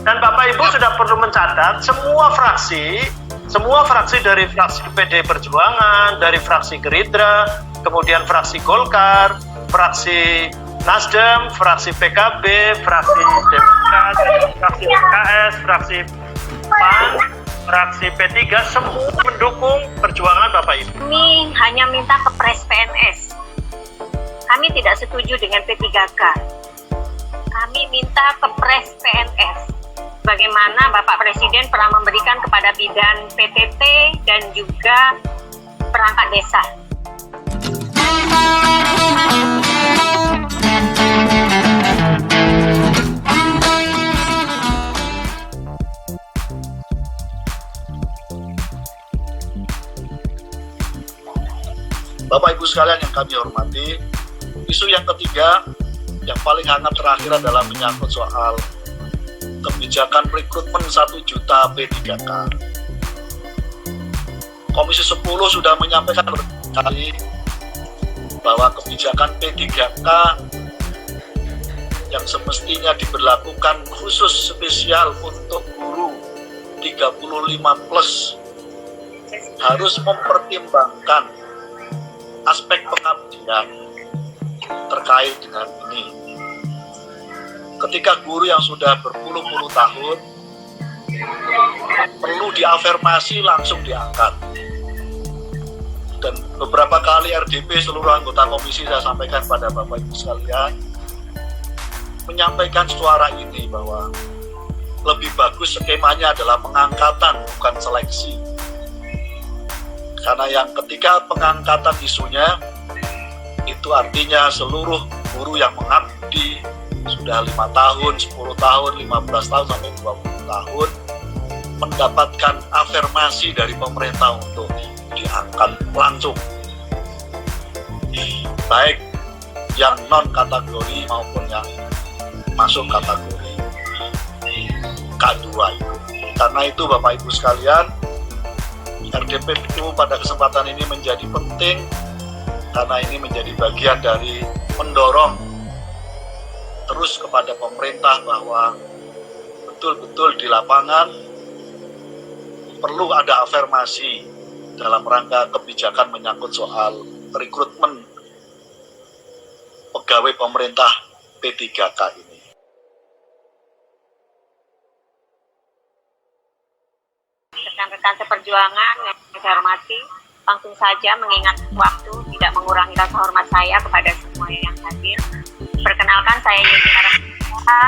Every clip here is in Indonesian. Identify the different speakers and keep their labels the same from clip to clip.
Speaker 1: Dan Bapak Ibu sudah perlu mencatat semua fraksi dari fraksi PD Perjuangan, dari fraksi Gerindra, kemudian fraksi Golkar, fraksi Nasdem, fraksi PKB, fraksi Demokrat, fraksi PKS, fraksi PAN, fraksi P3, semua mendukung perjuangan Bapak Ibu.
Speaker 2: Kami hanya minta kepres PNS. Kami tidak setuju dengan P3K. Kami minta kepres PNS. Bagaimana Bapak Presiden pernah memberikan kepada bidan PTT dan juga perangkat desa.
Speaker 3: Bapak Ibu sekalian yang kami hormati, isu yang ketiga yang paling hangat terakhir adalah menyangkut soal kebijakan rekrutmen 1 juta P3K. Komisi 10 sudah menyampaikan berkali bahwa kebijakan P3K yang semestinya diberlakukan khusus spesial untuk guru 35 plus harus mempertimbangkan aspek pengabdian terkait dengan ini. Ketika guru yang sudah berpuluh-puluh tahun perlu diafirmasi langsung diangkat. Dan beberapa kali RDP seluruh anggota komisi saya sampaikan pada Bapak Ibu sekalian, menyampaikan suara ini bahwa lebih bagus skemanya adalah pengangkatan bukan seleksi. Karena yang ketika pengangkatan isunya itu artinya seluruh guru yang mengabdi sudah 5 tahun, 10 tahun, 15 tahun sampai 20 tahun mendapatkan afirmasi dari pemerintah untuk diangkat langsung, baik yang non kategori maupun yang masuk kategori K2 itu. Karena itu Bapak Ibu sekalian, RDP itu pada kesempatan ini menjadi penting karena ini menjadi bagian dari mendorong terus kepada pemerintah bahwa betul-betul di lapangan perlu ada afirmasi dalam rangka kebijakan menyangkut soal rekrutmen pegawai pemerintah P3K ini.
Speaker 2: Rekan-rekan seperjuangan yang saya hormati, langsung saja mengingat waktu tidak mengurangi rasa hormat saya kepada semua yang hadir. Perkenalkan, saya Yenti Narasumber,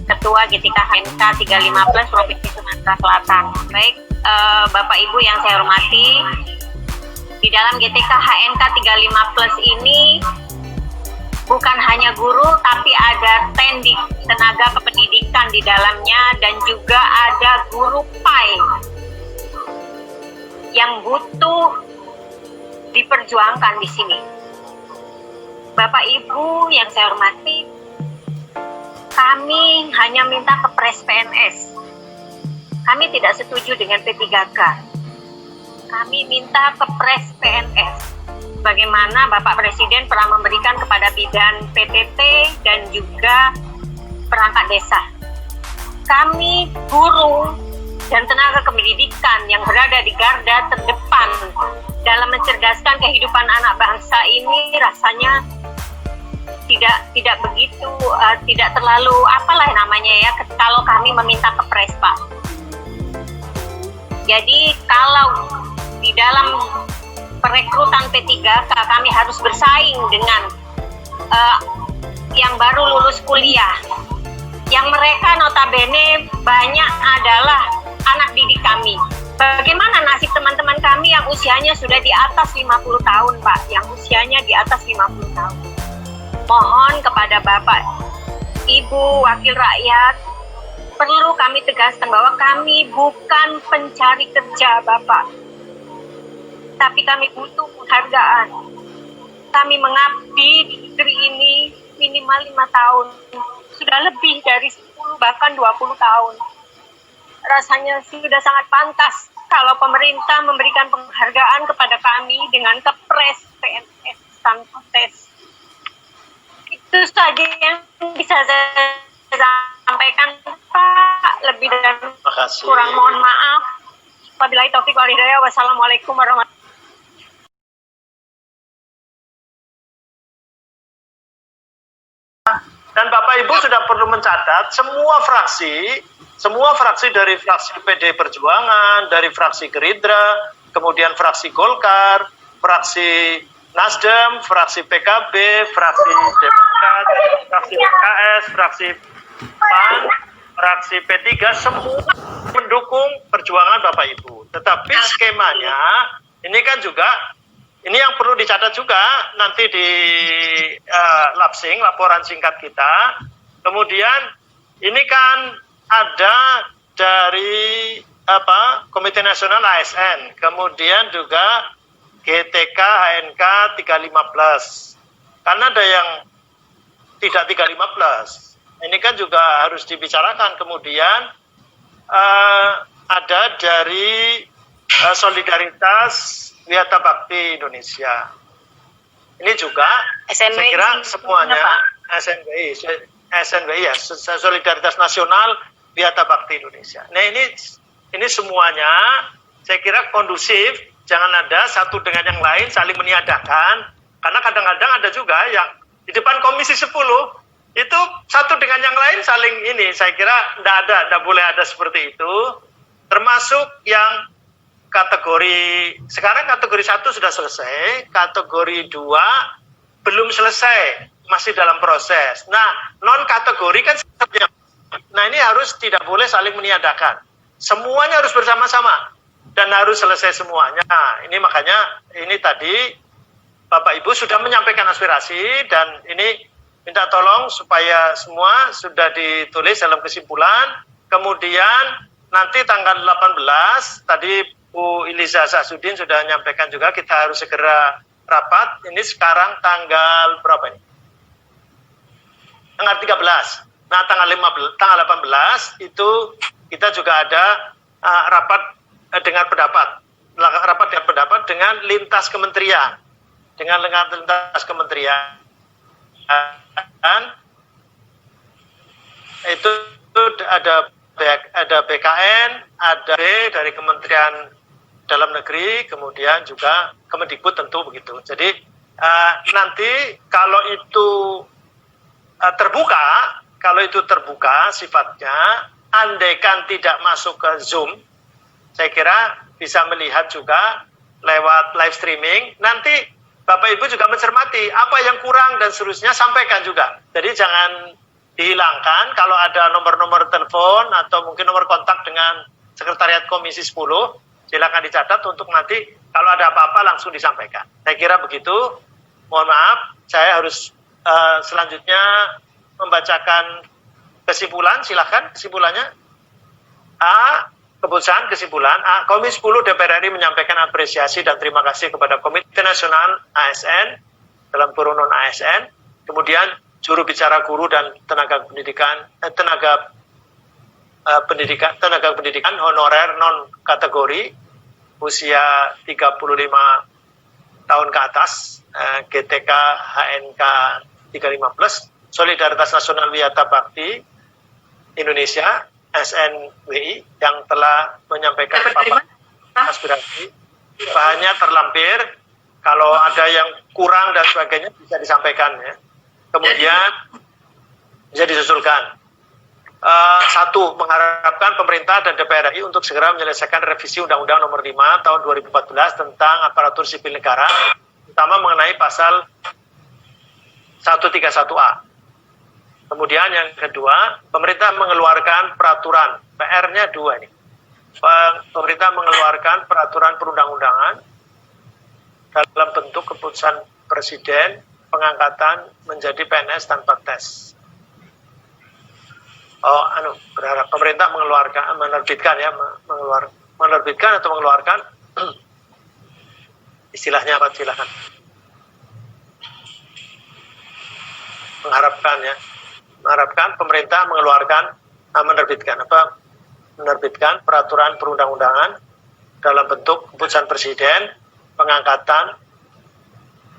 Speaker 2: Ketua GTK HNK 35+ Provinsi Sumatera Selatan. Baik, Bapak Ibu yang saya hormati, di dalam GTK HNK 35+ ini bukan hanya guru, tapi ada tendik, tenaga kependidikan di dalamnya, dan juga ada guru PAI yang butuh diperjuangkan di sini. Bapak Ibu yang saya hormati, kami hanya minta kepres PNS. Kami tidak setuju dengan P3K. Kami minta kepres PNS. Bagaimana Bapak Presiden pernah memberikan kepada bidan PTT dan juga perangkat desa. Kami guru dan tenaga kependidikan yang berada di garda terdepan dalam mencerdaskan kehidupan anak bangsa ini rasanya tidak begitu, tidak terlalu apalah namanya ya, kalau kami meminta kepres, Pak. Jadi kalau di dalam perekrutan P3K kami harus bersaing dengan yang baru lulus kuliah, yang mereka notabene banyak adalah anak didik kami. Bagaimana nasib teman-teman kami yang usianya sudah di atas 50 tahun, Pak, yang usianya di atas 50 tahun. Mohon kepada Bapak, Ibu, Wakil Rakyat, perlu kami tegaskan bahwa kami bukan pencari kerja, Bapak. Tapi kami butuh penghargaan. Kami mengabdi di negeri ini minimal 5 tahun. Sudah lebih dari 10, bahkan 20 tahun. Rasanya sudah sangat pantas kalau pemerintah memberikan penghargaan kepada kami dengan kepres PNS tanpa tes. Itu saja yang bisa saya sampaikan, Pak. Lebih Lebih dan
Speaker 1: Makasih.
Speaker 2: kurang mohon maaf. Wabillahi taufiq wal hidayah. Wassalamualaikum warahmatullahi wabarakatuh.
Speaker 1: Dan Bapak Ibu sudah perlu mencatat semua fraksi dari fraksi PD Perjuangan, dari fraksi Gerindra, kemudian fraksi Golkar, fraksi Nasdem, fraksi PKB, fraksi Demokrat, fraksi PKS, fraksi PAN, fraksi P3, semua mendukung perjuangan Bapak Ibu. Tetapi skemanya ini kan juga, ini yang perlu dicatat juga nanti di lapsing, laporan singkat kita. Kemudian ini kan ada dari Komite Nasional ASN, kemudian juga GTK HNK 35+. Karena ada yang tidak 35+. Ini kan juga harus dibicarakan. Kemudian ada dari Solidaritas Wiyata Bakti Indonesia. Ini juga
Speaker 2: SNBI,
Speaker 1: saya kira semuanya SNBI ya, Solidaritas Nasional Wiyata Bakti Indonesia. Nah ini semuanya saya kira kondusif, jangan ada satu dengan yang lain saling meniadakan, karena kadang-kadang ada juga yang di depan Komisi 10 itu satu dengan yang lain saling ini, saya kira tidak boleh ada seperti itu. Termasuk yang kategori, sekarang kategori 1 sudah selesai, kategori 2 belum selesai, masih dalam proses. Nah, non kategori kan, nah ini harus tidak boleh saling meniadakan. Semuanya harus bersama-sama dan harus selesai semuanya. Nah, ini makanya ini tadi Bapak Ibu sudah menyampaikan aspirasi dan ini minta tolong supaya semua sudah ditulis dalam kesimpulan. Kemudian nanti tanggal 18 tadi Bu Iliza Sahsudin sudah menyampaikan juga kita harus segera rapat. Ini sekarang tanggal berapa ini? Tanggal 13. Nah, tanggal 18 itu kita juga ada rapat dengan pendapat. Rapat dengan pendapat dengan lintas kementerian. Dengan lintas kementerian. Dan itu ada BKN, ada dari Kementerian Dalam Negeri, kemudian juga Kemendikbud tentu begitu. Jadi nanti kalau itu terbuka sifatnya, andaikan tidak masuk ke Zoom, saya kira bisa melihat juga lewat live streaming. Nanti Bapak Ibu juga mencermati apa yang kurang dan seterusnya, sampaikan juga. Jadi jangan dihilangkan. Kalau ada nomor-nomor telepon atau mungkin nomor kontak dengan Sekretariat Komisi 10, silakan dicatat untuk nanti kalau ada apa-apa langsung disampaikan. Saya kira begitu. Mohon maaf, saya harus selanjutnya membacakan kesimpulan. Silakan kesimpulannya. Kesimpulan A. Komisi 10 DPR RI menyampaikan apresiasi dan terima kasih kepada Komite Nasional ASN dalam kurung non ASN, kemudian juru bicara guru dan tenaga pendidikan honorer non kategori usia 35 tahun ke atas, GTK HNK 35+, Solidaritas Nasional Wiyata Bakti Indonesia SNWI yang telah menyampaikan paparan aspirasi. Bahannya terlampir, kalau ada yang kurang dan sebagainya bisa disampaikan ya. Kemudian bisa disusulkan. 1. Mengharapkan pemerintah dan DPR RI untuk segera menyelesaikan revisi Undang-Undang Nomor 5 Tahun 2014 tentang aparatur sipil negara, terutama mengenai pasal 131A. Kemudian yang kedua, pemerintah mengeluarkan peraturan, PR-nya 2 ini. Pemerintah mengeluarkan peraturan perundang-undangan dalam bentuk keputusan Presiden pengangkatan menjadi PNS tanpa tes. Berharap pemerintah menerbitkan atau mengeluarkan istilahnya apa, silakan. Mengharapkan pemerintah menerbitkan peraturan perundang-undangan dalam bentuk keputusan Presiden pengangkatan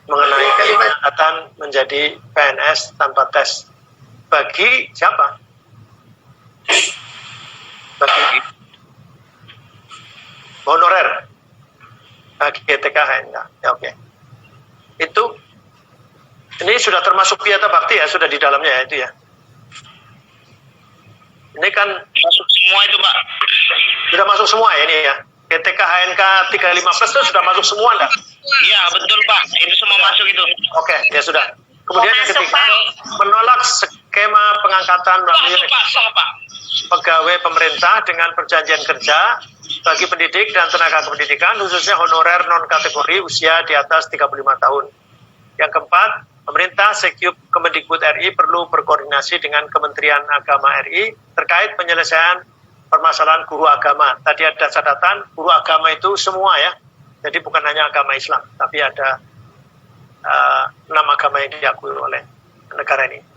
Speaker 1: mengenai pengangkatan menjadi PNS tanpa tes bagi siapa? honorer GTK HNK. Ya, oke. Itu ini sudah termasuk piata bakti ya, sudah di dalamnya ya itu ya. Ini kan
Speaker 4: Masuk semua itu, Pak.
Speaker 1: sudah masuk semua ya ini ya. GTK HNK 315 itu sudah masuk semua enggak?
Speaker 4: Iya, betul, Pak. Itu semua masuk itu.
Speaker 1: Oke, ya sudah. Kemudian yang
Speaker 2: Masuk,
Speaker 1: ketiga,
Speaker 2: Pak.
Speaker 1: menolak skema pengangkatan melalui
Speaker 4: Masuk, Pak. Sama, Pak.
Speaker 1: pegawai pemerintah dengan perjanjian kerja bagi pendidik dan tenaga kependidikan khususnya honorer non kategori usia di atas 35 tahun. Yang keempat, pemerintah Sekjup Kemendikbud RI perlu berkoordinasi dengan Kementerian Agama RI terkait penyelesaian permasalahan guru agama. Tadi ada catatan guru agama itu semua ya. Jadi bukan hanya agama Islam, tapi ada 6 agama yang diakui oleh negara ini.